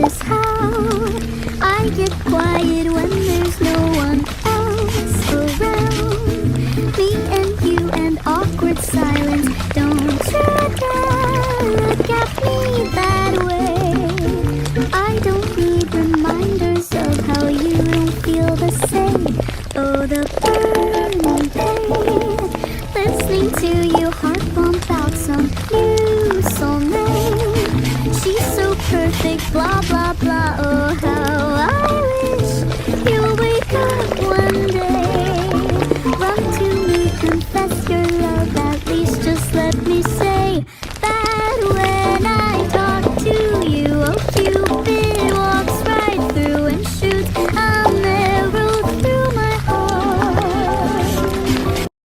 notice how I get quiet when there's no one else around. Me and you and awkward silence. Don't you dare look at me that way. I don't need reminders of how you don't feel the same. Oh, the burning pain, listening to your heart pump out some new soulmate. She's so perfect, blah blah.